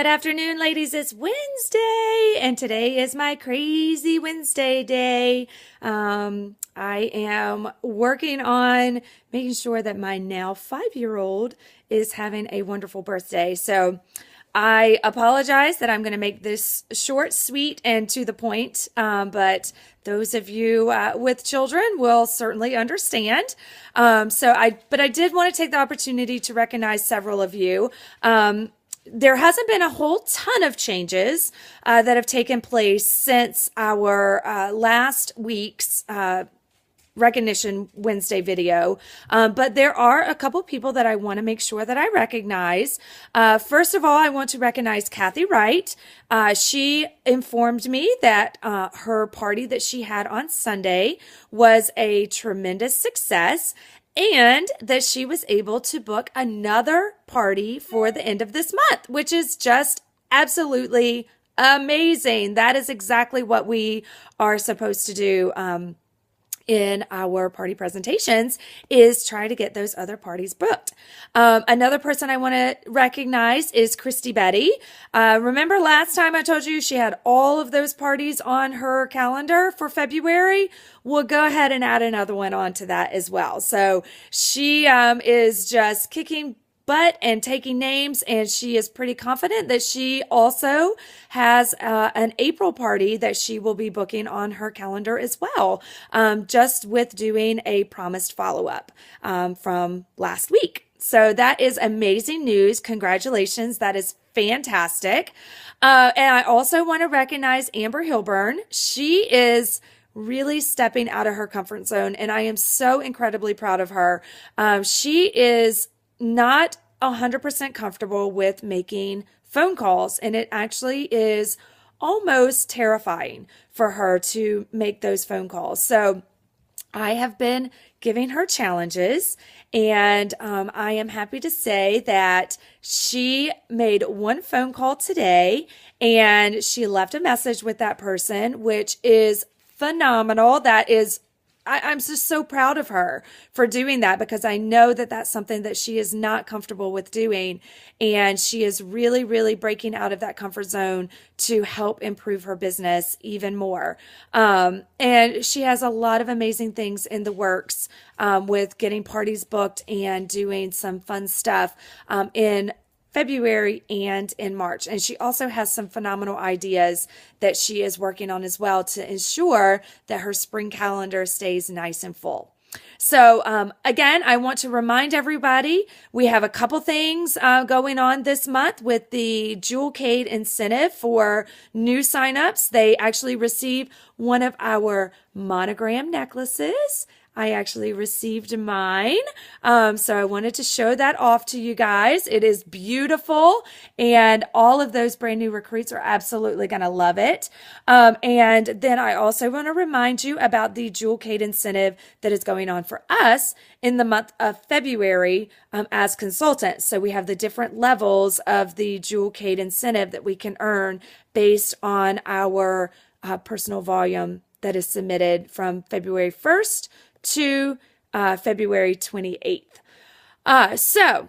afternoon, ladies. It's Wednesday, and today is my crazy Wednesday day. I am working on making sure that my now 5-year-old is having a wonderful birthday. So I apologize that I'm going to make this short, sweet, and to the point, but those of you with children will certainly understand. But I did want to take the opportunity to recognize several of you. There hasn't been a whole ton of changes that have taken place since our last week's Recognition Wednesday video. But there are a couple people that I want to make sure that I recognize. First of all, I want to recognize Kathy Wright. She informed me that her party that she had on Sunday was a tremendous success, and that she was able to book another party for the end of this month, which is just absolutely amazing. That is exactly what we are supposed to do in our party presentations, is try to get those other parties booked. Another person I want to recognize is Christy Betty. Remember last time I told you she had all of those parties on her calendar for February? We'll go ahead and add another one onto that as well. So she is just kicking butt and taking names, and she is pretty confident that she also has an April party that she will be booking on her calendar as well, just with doing a promised follow-up from last week. So that is amazing news. Congratulations. That is fantastic. And I also want to recognize Amber Hilburn. She is really stepping out of her comfort zone, and I am so incredibly proud of her. She is not 100% comfortable with making phone calls, and it actually is almost terrifying for her to make those phone calls. So I have been giving her challenges, and I am happy to say that she made one phone call today, and she left a message with that person, which is phenomenal. I'm just so proud of her for doing that, because I know that that's something that she is not comfortable with doing. And she is really, really breaking out of that comfort zone to help improve her business even more. And she has a lot of amazing things in the works with getting parties booked and doing some fun stuff in February and in March. And she also has some phenomenal ideas that she is working on as well to ensure that her spring calendar stays nice and full. So again, I want to remind everybody, we have a couple things going on this month with the Jewelcade incentive for new signups. They actually receive one of our monogram necklaces. I actually received mine. So I wanted to show that off to you guys. It is beautiful, and all of those brand new recruits are absolutely going to love it. And then I also want to remind you about the Jewelcade incentive that is going on for us in the month of February as consultants. So we have the different levels of the Jewelcade incentive that we can earn based on our personal volume that is submitted from February 1st to February 28th. So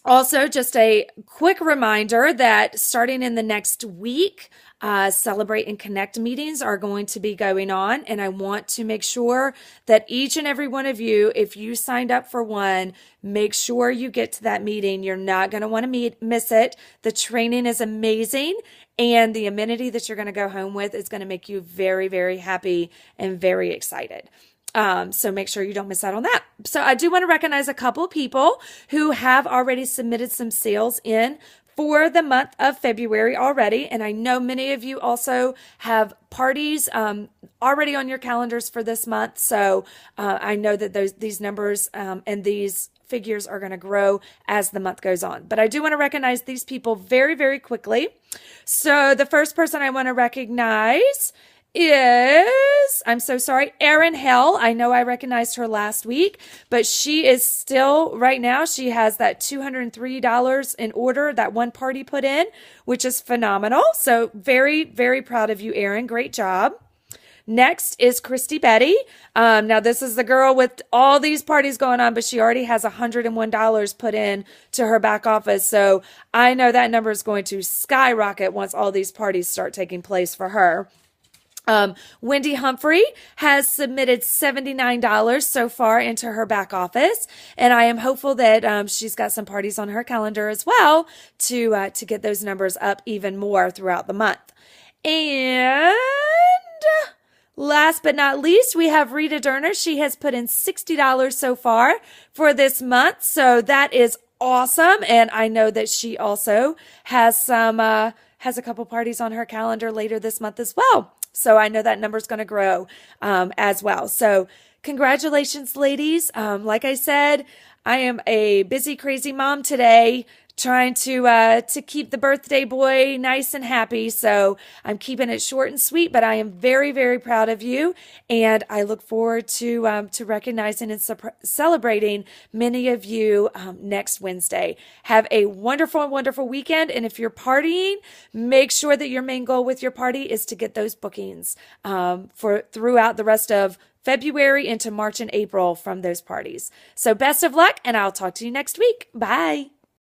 also just a quick reminder that starting in the next week, Celebrate and Connect meetings are going to be going on. And I want to make sure that each and every one of you, if you signed up for one, make sure you get to that meeting. You're not going to want to miss it. The training is amazing, and the amenity that you're going to go home with is going to make you very, very happy and very excited. So make sure you don't miss out on that. So I do want to recognize a couple of people who have already submitted some sales in for the month of February already. And I know many of you also have parties already on your calendars for this month. So I know that these numbers and these figures are going to grow as the month goes on. But I do want to recognize these people very, very quickly. So the first person I want to recognize is, I'm so sorry, Erin Hell. I know I recognized her last week, but she is still, right now, she has that $203 in order, that one party put in, which is phenomenal. So very, very proud of you, Erin. Great job. Next is Christy Betty. Now this is the girl with all these parties going on, but she already has $101 put in to her back office. So I know that number is going to skyrocket once all these parties start taking place for her. Wendy Humphrey has submitted $79 so far into her back office, and I am hopeful that she's got some parties on her calendar as well to get those numbers up even more throughout the month. And last but not least, we have Rita Durner. She has put in $60 so far for this month, so that is awesome. And I know that she also has a couple parties on her calendar later this month as well. So I know that number's going to grow as well. So congratulations, ladies. Like I said, I am a busy, crazy mom today, trying to keep the birthday boy nice and happy. So I'm keeping it short and sweet, but I am very, very proud of you. And I look forward to recognizing and celebrating many of you next Wednesday. Have a wonderful, wonderful weekend. And if you're partying, make sure that your main goal with your party is to get those bookings for throughout the rest of February into March and April from those parties. So best of luck, and I'll talk to you next week. Bye.